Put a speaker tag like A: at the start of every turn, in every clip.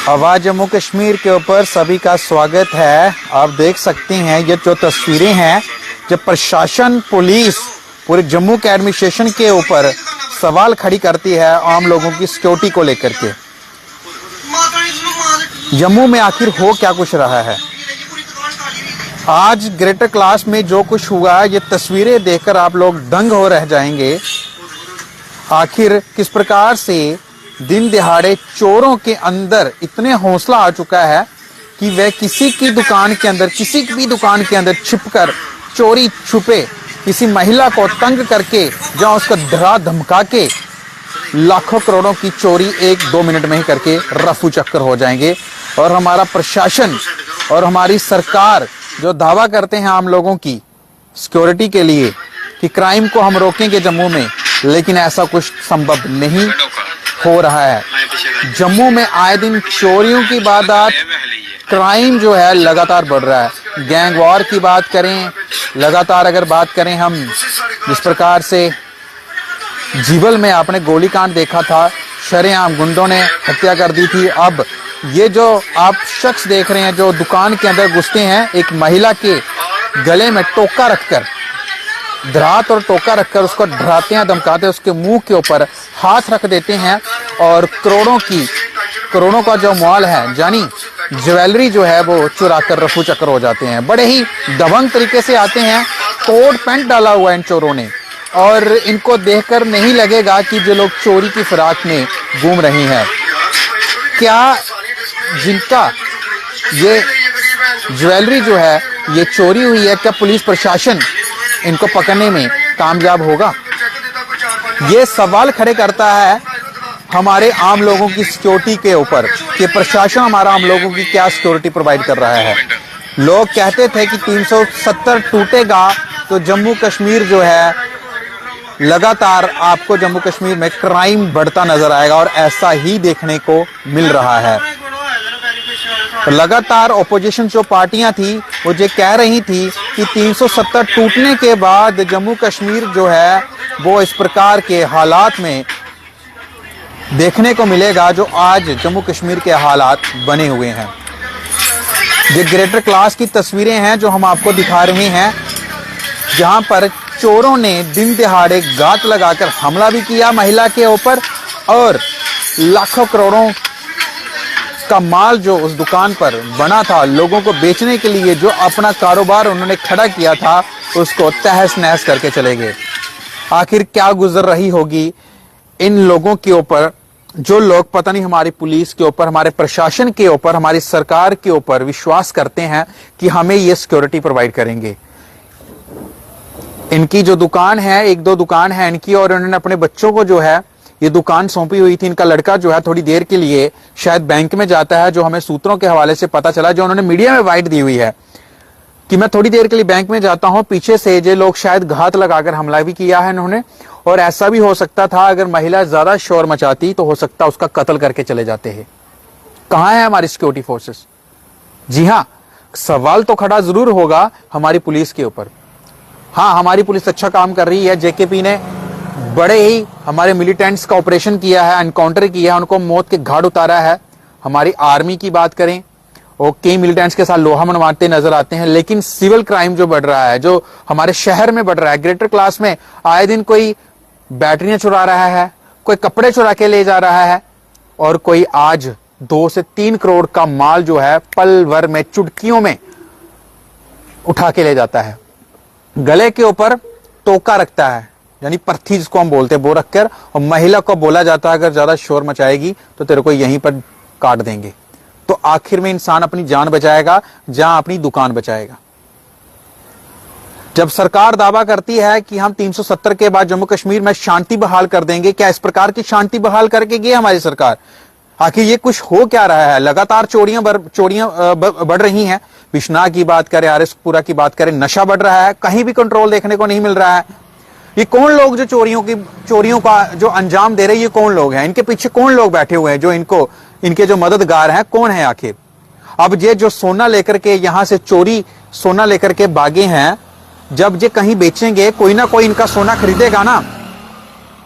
A: आवाज जम्मू कश्मीर के ऊपर सभी का स्वागत है। आप देख सकते हैं ये जो तस्वीरें हैं, जब प्रशासन पुलिस पूरे जम्मू के एडमिनिस्ट्रेशन के ऊपर सवाल खड़ी करती है आम लोगों की सिक्योरिटी को लेकर के। जम्मू में आखिर हो क्या कुछ रहा है। आज ग्रेटर क्लास में जो कुछ हुआ, ये तस्वीरें देखकर आप लोग दंग हो रह जाएंगे। आखिर किस प्रकार से दिन दिहाड़े चोरों के अंदर इतने हौसला आ चुका है कि वह किसी की दुकान के अंदर, किसी भी दुकान के अंदर छिपकर चोरी छुपे किसी महिला को तंग करके, जहां उसका डरा धमका के लाखों करोड़ों की चोरी 1-2 मिनट में ही करके रफू चक्कर हो जाएंगे। और हमारा प्रशासन और हमारी सरकार जो दावा करते हैं आम लोगों की सिक्योरिटी के लिए कि क्राइम को हम रोकेंगे जम्मू में, लेकिन ऐसा कुछ संभव नहीं हो रहा है। जम्मू में आए दिन चोरियों की वारदात, क्राइम जो है लगातार बढ़ रहा है। गैंग वॉर की बात करें, लगातार अगर बात करें हम, जिस प्रकार से जीवल में आपने गोलीकांड देखा था, शरेआम गुंडों ने हत्या कर दी थी। अब ये जो आप शख्स देख रहे हैं जो दुकान के अंदर घुसते हैं, एक महिला के गले में टोका रखकर, धरात और टोका रखकर उसको डराते हैं, धमकाते हैं, उसके मुंह के ऊपर हाथ रख देते हैं और करोड़ों का जो माल है, जानी ज्वेलरी जो है वो चुरा कर रफू चक्कर हो जाते हैं। बड़े ही दबंग तरीके से आते हैं, कोट पैंट डाला हुआ है इन चोरों ने, और इनको देखकर नहीं लगेगा कि जो लोग चोरी की फिराक में घूम रहे हैं। क्या जिनका ये ज्वेलरी जो है ये चोरी हुई है, क्या पुलिस प्रशासन इनको पकड़ने में कामयाब होगा? ये सवाल खड़े करता है हमारे आम लोगों की सिक्योरिटी के ऊपर कि प्रशासन हमारा आम लोगों की क्या सिक्योरिटी प्रोवाइड कर रहा है। लोग कहते थे कि 370 टूटेगा तो जम्मू कश्मीर जो है, लगातार आपको जम्मू कश्मीर में क्राइम बढ़ता नजर आएगा, और ऐसा ही देखने को मिल रहा है। लगातार ओपोजिशन जो पार्टियां थी वो ये कह रही थी कि 370 टूटने के बाद जम्मू कश्मीर जो है वो इस प्रकार के हालात में देखने को मिलेगा जो आज जम्मू कश्मीर के हालात बने हुए हैं। ये ग्रेटर क्लास की तस्वीरें हैं जो हम आपको दिखा रहे हैं, जहां पर चोरों ने दिन दिहाड़े घात लगाकर हमला भी किया महिला के ऊपर, और लाखों करोड़ों का माल जो उस दुकान पर बना था लोगों को बेचने के लिए, जो अपना कारोबार उन्होंने खड़ा किया था, उसको तहस नहस करके चले गए। आखिर क्या गुजर रही होगी इन लोगों के ऊपर, जो लोग पता नहीं हमारी पुलिस के ऊपर, हमारे प्रशासन के ऊपर, हमारी सरकार के ऊपर विश्वास करते हैं कि हमें ये सिक्योरिटी प्रोवाइड करेंगे। इनकी जो दुकान है, 1-2 दुकान है इनकी, और उन्होंने अपने बच्चों को जो है ये दुकान सौंपी हुई थी। इनका लड़का जो है थोड़ी देर के लिए शायद बैंक में जाता है, जो हमें सूत्रों के हवाले से पता चला, जो उन्होंने मीडिया में बाइट दी हुई है कि मैं थोड़ी देर के लिए बैंक में जाता हूं। पीछे से ये लोग शायद घात लगाकर हमला भी किया है इन्होंने, और ऐसा भी हो सकता था अगर महिला ज्यादा शोर मचाती तो हो सकता उसका कत्ल करके चले जाते हैं। कहां है हमारी सिक्योरिटी फोर्सेस? जी हां, सवाल तो खड़ा जरूर होगा हमारी पुलिस के ऊपर। हाँ, हमारी पुलिस अच्छा काम कर रही है। जेकेपी ने बड़े ही हमारे मिलिटेंट्स का ऑपरेशन किया है, एनकाउंटर किया है, उनको मौत के घाट उतारा है। हमारी आर्मी की बात करें, वो कई मिलिटेंट्स के साथ लोहा मनवाते नजर आते हैं, लेकिन सिविल क्राइम जो बढ़ रहा है, जो हमारे शहर में बढ़ रहा है, ग्रेटर क्लास में आए दिन कोई बैटरियां चुरा रहा है, कोई कपड़े चुरा के ले जा रहा है, और कोई आज 2 से 3 करोड़ का माल जो है पल भर में, चुटकियों में उठा के ले जाता है। गले के ऊपर टोका रखता है, यानी पर्थी जिसको हम बोलते हैं, वो रखकर, और महिला को बोला जाता है अगर ज्यादा शोर मचाएगी तो तेरे को यहीं पर काट देंगे। तो आखिर में इंसान अपनी जान बचाएगा जहां अपनी दुकान बचाएगा। जब सरकार दावा करती है कि हम 370 के बाद जम्मू कश्मीर में शांति बहाल कर देंगे, क्या इस प्रकार की शांति बहाल करके गई हमारी सरकार? आखिर ये कुछ हो क्या रहा है? लगातार चोरियां बढ़ रही हैं। बिश्नाह की बात करें, आरएसपुरा की बात करें, नशा बढ़ रहा है, कहीं भी कंट्रोल देखने को नहीं मिल रहा है। ये कौन लोग जो चोरियों का जो अंजाम दे रहे हैं, ये कौन लोग हैं? इनके पीछे कौन लोग बैठे हुए हैं जो इनके जो मददगार हैं, कौन है आखिर? अब ये जो सोना लेकर के यहां से चोरी सोना लेकर के भागे हैं, जब ये कहीं बेचेंगे, कोई ना कोई इनका सोना खरीदेगा ना,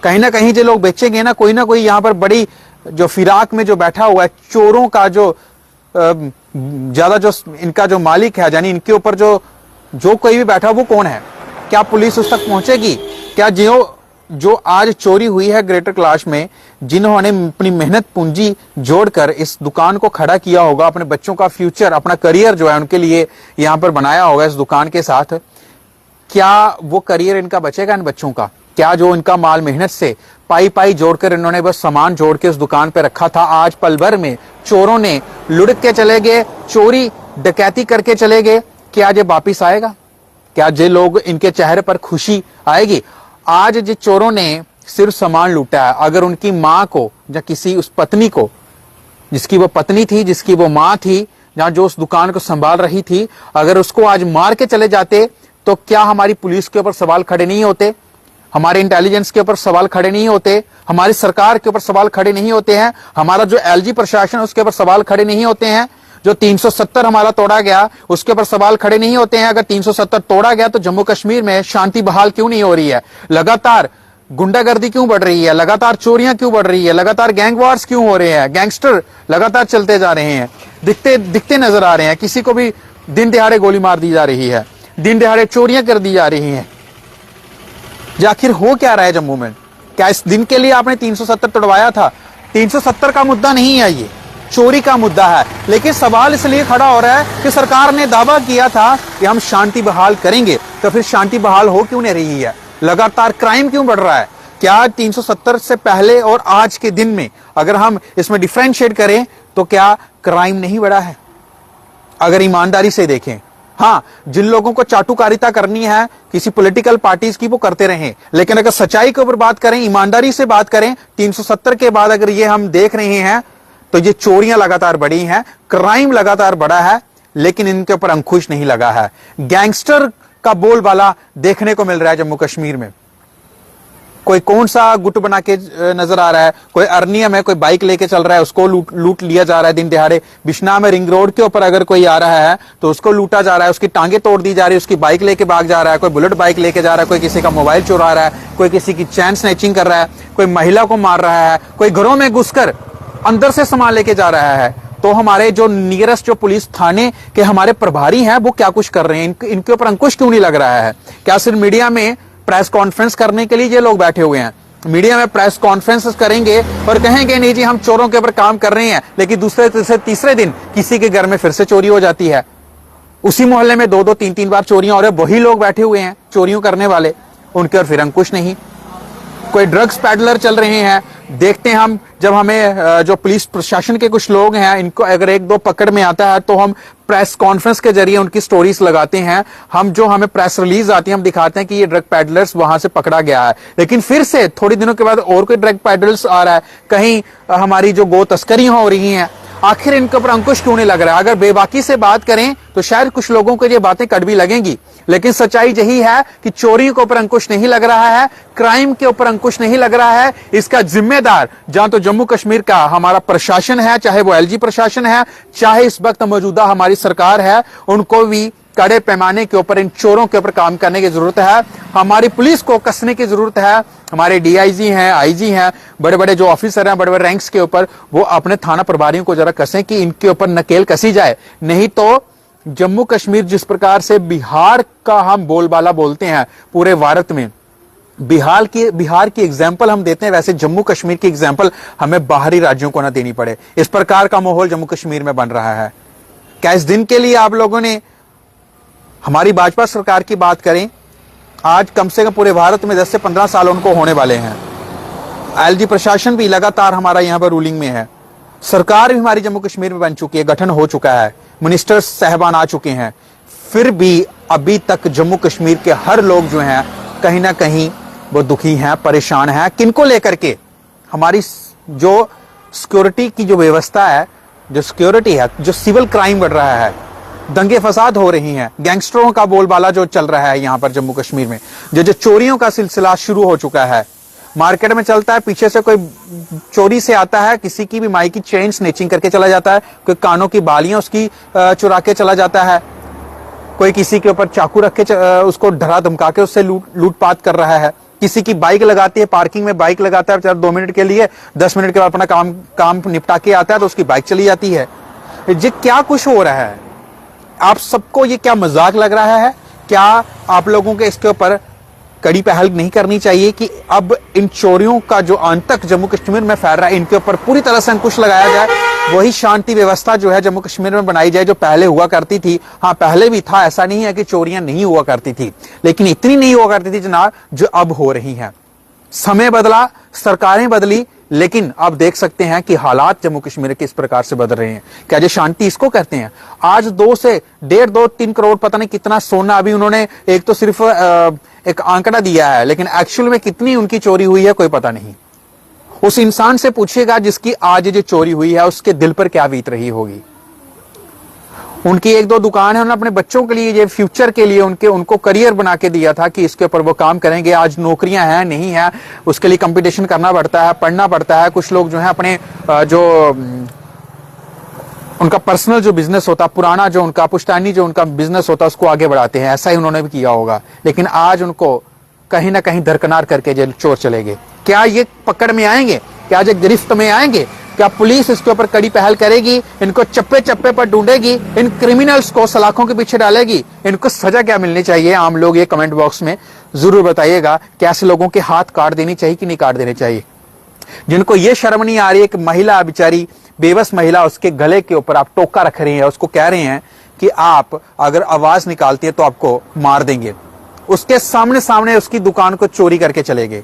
A: कहीं ना कहीं जो लोग बेचेंगे ना कोई यहाँ पर बड़ी जो फिराक में जो बैठा हुआ है, चोरों का जो ज्यादा जो इनका जो मालिक है, यानी इनके ऊपर जो कोई भी बैठा वो कौन है? क्या पुलिस उस तक पहुंचेगी? क्या जो आज चोरी हुई है ग्रेटर कैलाश में, जिन्होंने अपनी मेहनत पूंजी जोड़कर इस दुकान को खड़ा किया होगा, अपने बच्चों का फ्यूचर, अपना करियर जो है उनके लिए यहां पर बनाया होगा इस दुकान के साथ, क्या वो करियर इनका बचेगा इन बच्चों का? क्या जो इनका माल मेहनत से पाई पाई जोड़कर इन्होंने बस सामान जोड़ के उस दुकान पे रखा था, आज पल भर में चोरों ने लुढ़क के चले गए, चोरी डकैती करके चले गए, क्या ये वापिस आएगा? क्या जे लोग इनके चेहरे पर खुशी आएगी? आज जो चोरों ने सिर्फ सामान लूटा है, अगर उनकी माँ को या किसी उस पत्नी को, जिसकी वो पत्नी थी, जिसकी वो माँ थी, जहां जो उस दुकान को संभाल रही थी, अगर उसको आज मार के चले जाते, तो क्या हमारी पुलिस के ऊपर सवाल खड़े नहीं होते? हमारे इंटेलिजेंस के ऊपर सवाल खड़े नहीं होते? हमारी सरकार के ऊपर सवाल खड़े नहीं होते हैं? हमारा जो एलजी प्रशासन उसके ऊपर सवाल खड़े नहीं होते हैं? जो 370 हमारा तोड़ा गया उसके ऊपर सवाल खड़े नहीं होते हैं? अगर 370 तोड़ा गया तो जम्मू कश्मीर में शांति बहाल क्यों नहीं हो रही है? लगातार गुंडागर्दी क्यों बढ़ रही है? लगातार चोरियां क्यों बढ़ रही है? लगातार गैंग वार्स क्यों हो रहे हैं? गैंगस्टर लगातार चलते जा रहे हैं, दिखते नजर आ रहे हैं। किसी को भी दिन दिहाड़े गोली मार दी जा रही है, दिन दिहाड़े चोरियां कर दी जा रही हैं। आखिर हो क्या रहा है जम्मू में? क्या इस दिन के लिए आपने 370 तोड़वाया था? 370 का मुद्दा नहीं है, ये चोरी का मुद्दा है। लेकिन सवाल इसलिए खड़ा हो रहा है कि सरकार ने दावा किया था कि हम शांति बहाल करेंगे, तो फिर शांति बहाल हो क्यों नहीं रही है? लगातार क्राइम क्यों बढ़ रहा है? क्या 370 से पहले और आज के दिन में अगर हम इसमें डिफरेंशिएट करें तो क्या क्राइम नहीं बढ़ा है? अगर ईमानदारी से देखें, हाँ, जिन लोगों को चाटुकारिता करनी है किसी पॉलिटिकल पार्टीज की, वो करते रहें, लेकिन अगर सच्चाई के ऊपर बात करें, ईमानदारी से बात करें, 370 के बाद अगर ये हम देख रहे हैं तो ये चोरियां लगातार बढ़ी हैं, क्राइम लगातार बढ़ा है, लेकिन इनके ऊपर अंकुश नहीं लगा है। गैंगस्टर का बोलबाला देखने को मिल रहा है जम्मू कश्मीर में। कोई कौन सा गुट बना के नजर आ रहा है, कोई अर्नियम है, कोई बाइक लेके चल रहा है, उसको लूट लिया जा रहा है दिन दिहाड़े। बिश्नाह में रिंग रोड के ऊपर अगर कोई आ रहा है तो उसको लूटा जा रहा है, उसकी टांगे तोड़ दी जा रही है, उसकी बाइक लेके भाग जा रहा है, कोई बुलेट बाइक लेके जा रहा है, कोई किसी का मोबाइल चुरा रहा है, कोई किसी की चैन स्नैचिंग कर रहा है, कोई महिला को मार रहा है, कोई घरों में घुसकर अंदर से सामान लेके जा रहा है। तो हमारे जो नियरेस्ट जो पुलिस थाने के हमारे प्रभारी हैं वो क्या कुछ कर रहे हैं? इनके ऊपर अंकुश क्यों नहीं लग रहा है? क्या सिर्फ मीडिया में प्रेस कॉन्फ्रेंस करने के लिए ये लोग बैठे हुए हैं? मीडिया में प्रेस कॉन्फ्रेंस करेंगे और कहेंगे नहीं जी हम चोरों के ऊपर काम कर रहे हैं, लेकिन दूसरे तीसरे दिन किसी के घर में फिर से चोरी हो जाती है। उसी मोहल्ले में 2-2 3-3 बार चोरियां हो रही है, वही लोग बैठे हुए हैं चोरियों करने वाले, उनके और फिर अंकुश नहीं। कोई ड्रग्स पैडलर चल रहे हैं, देखते हैं हम, जब हमें जो पुलिस प्रशासन के कुछ लोग हैं इनको अगर 1-2 पकड़ में आता है तो हम प्रेस कॉन्फ्रेंस के जरिए उनकी स्टोरीज लगाते हैं, हमें प्रेस रिलीज आती है, हम दिखाते हैं कि ये ड्रग पैडलर्स वहां से पकड़ा गया है। लेकिन फिर से थोड़ी दिनों के बाद और कोई ड्रग पैडलर्स आ रहा है, कहीं हमारी जो गो तस्करियां हो रही हैं। आखिर इनके ऊपर अंकुश क्यों नहीं लग रहा है? अगर बेबाकी से बात करें तो शायद कुछ लोगों को ये बातें कड़वी लगेंगी, लेकिन सच्चाई यही है कि चोरी के ऊपर अंकुश नहीं लग रहा है, क्राइम के ऊपर अंकुश नहीं लग रहा है। इसका जिम्मेदार जहां तो जम्मू कश्मीर का हमारा प्रशासन है, चाहे वो एलजी प्रशासन है, चाहे इस वक्त मौजूदा हमारी सरकार है, उनको भी कड़े पैमाने के ऊपर इन चोरों के ऊपर काम करने की जरूरत है। हमारी पुलिस को कसने की जरूरत है। हमारे डीआईजी हैं, आईजी हैं, बड़े बड़े जो ऑफिसर हैं बड़े बड़े रैंक्स के ऊपर, वो अपने थाना प्रभारियों को जरा कसें कि इनके ऊपर नकेल कसी जाए। नहीं तो जम्मू कश्मीर जिस प्रकार से बिहार का हम बोलबाला बोलते हैं पूरे भारत में, बिहार की एग्जाम्पल हम देते हैं, वैसे जम्मू कश्मीर की एग्जाम्पल हमें बाहरी राज्यों को ना देनी पड़े। इस प्रकार का माहौल जम्मू कश्मीर में बन रहा है। क्या इस दिन के लिए आप लोगों ने, हमारी भाजपा सरकार की बात करें, आज कम से कम पूरे भारत में 10 से 15 साल उनको होने वाले हैं। एलजी प्रशासन भी लगातार हमारा यहां पर रूलिंग में है, सरकार भी हमारी जम्मू कश्मीर में बन चुकी है, गठन हो चुका है, मिनिस्टर्स साहबान आ चुके हैं, फिर भी अभी तक जम्मू कश्मीर के हर लोग जो हैं कहीं ना कहीं वो दुखी हैं, परेशान हैं। किनको लेकर के? हमारी जो सिक्योरिटी की जो व्यवस्था है, जो सिक्योरिटी है, जो सिविल क्राइम बढ़ रहा है, दंगे फसाद हो रही हैं, गैंगस्टरों का बोलबाला जो चल रहा है यहां पर जम्मू कश्मीर में, जो चोरियों का सिलसिला शुरू हो चुका है। मार्केट में चलता है, पीछे से कोई चोरी से आता है, किसी की भी माई की चेन स्नेचिंग करके चला जाता है, कोई कानों की बालियां उसकी चुरा के चला जाता है, कोई किसी के ऊपर चाकू रख के उसको डरा धमका के उससे लूटपाट कर रहा है। किसी की बाइक लगाती है, पार्किंग में बाइक लगाता है बेचारा 2 मिनट के लिए, 10 मिनट के बाद अपना काम निपटा के आता है तो उसकी बाइक चली जाती है। ये क्या कुछ हो रहा है? आप सबको ये क्या मजाक लग रहा है? क्या आप लोगों के इसके ऊपर कड़ी पहल नहीं करनी चाहिए कि अब इन चोरियों का जो आतंक जम्मू कश्मीर में फैल रहा है, इनके ऊपर पूरी तरह से अंकुश लगाया जाए, वही शांति व्यवस्था जो है जम्मू कश्मीर में बनाई जाए जो पहले हुआ करती थी। हाँ, पहले भी था, ऐसा नहीं है कि चोरियां नहीं हुआ करती थी, लेकिन इतनी नहीं हुआ करती थी जनाब जो अब हो रही हैं। समय बदला, सरकारें बदली, लेकिन आप देख सकते हैं कि हालात जम्मू कश्मीर के इस प्रकार से बदल रहे हैं। क्या जो शांति इसको कहते हैं? आज 2 से 1.5, 2, 3 करोड़ पता नहीं कितना सोना अभी उन्होंने एक तो सिर्फ एक आंकड़ा दिया है, लेकिन एक्चुअल में कितनी उनकी चोरी हुई है कोई पता नहीं। उस इंसान से पूछिएगा जिसकी आज जो चोरी हुई है उसके दिल पर क्या बीत रही होगी। उनकी 1-2 दुकान है, उन्होंने अपने बच्चों के लिए, ये फ्यूचर के लिए उनको करियर बना के दिया था कि इसके ऊपर वो काम करेंगे। आज नौकरियां हैं नहीं है, उसके लिए कंपटीशन करना पड़ता है, पढ़ना पड़ता है। कुछ लोग जो है अपने जो उनका पर्सनल जो बिजनेस होता, पुराना जो उनका पुश्तैनी जो उनका बिजनेस होता, उसको आगे बढ़ाते हैं। ऐसा ही उन्होंने भी किया होगा, लेकिन आज उनको कहीं ना कहीं दरकिनार करके जेल चोर चले गए। क्या ये पकड़ में आएंगे? क्या ये गिरफ्त में आएंगे? क्या पुलिस इसके ऊपर कड़ी पहल करेगी? इनको चप्पे चप्पे पर ढूंढेगी? इन क्रिमिनल्स को सलाखों के पीछे डालेगी? इनको सजा क्या मिलनी चाहिए? आम लोग ये कमेंट बॉक्स में जरूर बताइएगा कि ऐसे लोगों के हाथ काट देनी चाहिए कि नहीं काट देने चाहिए। जिनको ये शर्म नहीं आ रही है कि महिला, बेचारी बेबस महिला, उसके गले के ऊपर आप टोका रख रहे हैं, उसको कह रहे हैं कि आप अगर आवाज निकालती है तो आपको मार देंगे। उसके सामने उसकी दुकान को चोरी करके चले गए।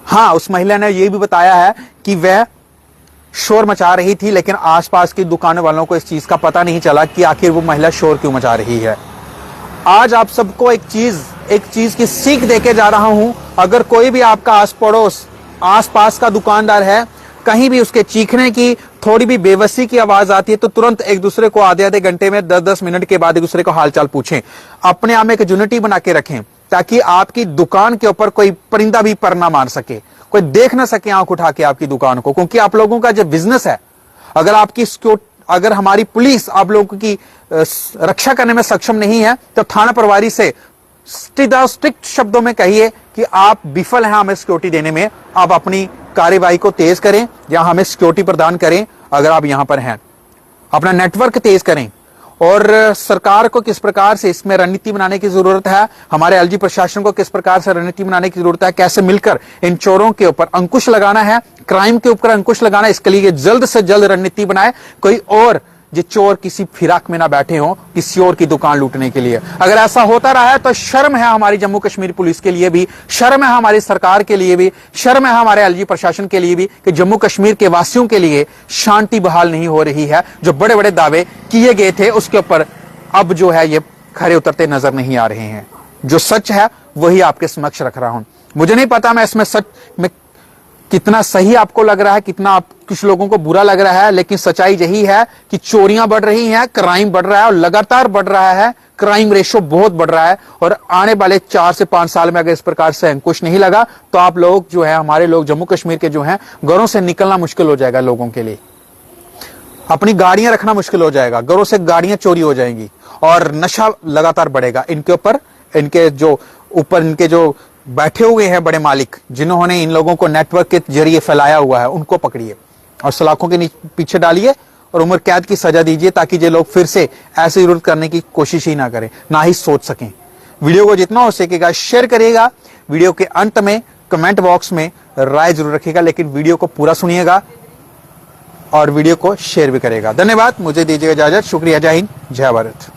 A: हाँ, उस महिला ने यह भी बताया है कि वह शोर मचा रही थी, लेकिन आसपास की दुकान वालों को इस चीज का पता नहीं चला कि आखिर वो महिला शोर क्यों मचा रही है। आज आप सबको एक चीज की सीख देके जा रहा हूं। अगर कोई भी आपका आस पड़ोस, आसपास का दुकानदार है, कहीं भी उसके चीखने की, थोड़ी भी बेबसी की आवाज आती है तो तुरंत एक दूसरे को आधे घंटे में 10-10 मिनट के बाद एक दूसरे को हालचाल पूछें। अपने आप में एक यूनिटी बना के रखें ताकि आपकी दुकान के ऊपर कोई परिंदा भी पर ना मार सके, कोई देख ना सके आंख उठा के आपकी दुकान को। क्योंकि आप लोगों का जो बिजनेस है, अगर हमारी पुलिस आप लोगों की रक्षा करने में सक्षम नहीं है तो थाना प्रभारी से स्ट्रिक्ट शब्दों में कहिए कि आप विफल हैं हमें सिक्योरिटी देने में। आप अपनी कार्यवाही को तेज करें या हमें सिक्योरिटी प्रदान करें। अगर आप यहां पर हैं, अपना नेटवर्क तेज करें। और सरकार को किस प्रकार से इसमें रणनीति बनाने की जरूरत है, हमारे एलजी प्रशासन को किस प्रकार से रणनीति बनाने की जरूरत है, कैसे मिलकर इन चोरों के ऊपर अंकुश लगाना है, क्राइम के ऊपर अंकुश लगाना है, इसके लिए जल्द से जल्द रणनीति बनाए। कोई और ये चोर किसी फिराक में ना बैठे हो किसी और की दुकान लूटने के लिए। अगर ऐसा होता रहा है तो शर्म है हमारी जम्मू कश्मीर पुलिस के लिए भी, शर्म है हमारी सरकार के लिए भी, शर्म है हमारे एलजी प्रशासन के लिए भी कि जम्मू कश्मीर के वासियों के लिए शांति बहाल नहीं हो रही है। जो बड़े बड़े दावे किए गए थे उसके ऊपर अब जो है ये खरे उतरते नजर नहीं आ रहे हैं। जो सच है वही आपके समक्ष रख रहा हूं। मुझे नहीं पता मैं इसमें सच में कितना सही आपको लग रहा है, कितना आप कुछ लोगों को बुरा लग रहा है, लेकिन सच्चाई यही है कि चोरियां बढ़ रही हैं, क्राइम बढ़ रहा है और लगातार बढ़ रहा है। क्राइम रेशो बहुत बढ़ रहा है और आने वाले 4 से 5 साल में अगर इस प्रकार से अंकुश नहीं लगा तो आप लोग जो है, हमारे लोग जम्मू कश्मीर के जो हैं, घरों से निकलना मुश्किल हो जाएगा। लोगों के लिए अपनी गाड़ियां रखना मुश्किल हो जाएगा, घरों से गाड़ियां चोरी हो जाएंगी और नशा लगातार बढ़ेगा। इनके ऊपर, इनके जो ऊपर इनके जो बैठे हुए हैं बड़े मालिक, जिन्होंने इन लोगों को नेटवर्क के जरिए फैलाया हुआ है, उनको पकड़िए और सलाखों के पीछे डालिए और उम्र कैद की सजा दीजिए ताकि ये लोग फिर से ऐसी जरूरत करने की कोशिश ही ना करें, ना ही सोच सकें। वीडियो को जितना हो सकेगा शेयर करिएगा। वीडियो के अंत में कमेंट बॉक्स में राय जरूर रखिएगा, लेकिन वीडियो को पूरा सुनिएगा और वीडियो को शेयर भी करेगा। धन्यवाद, मुझे दीजिएगा इजाजत। शुक्रिया, जय हिंद, जय भारत।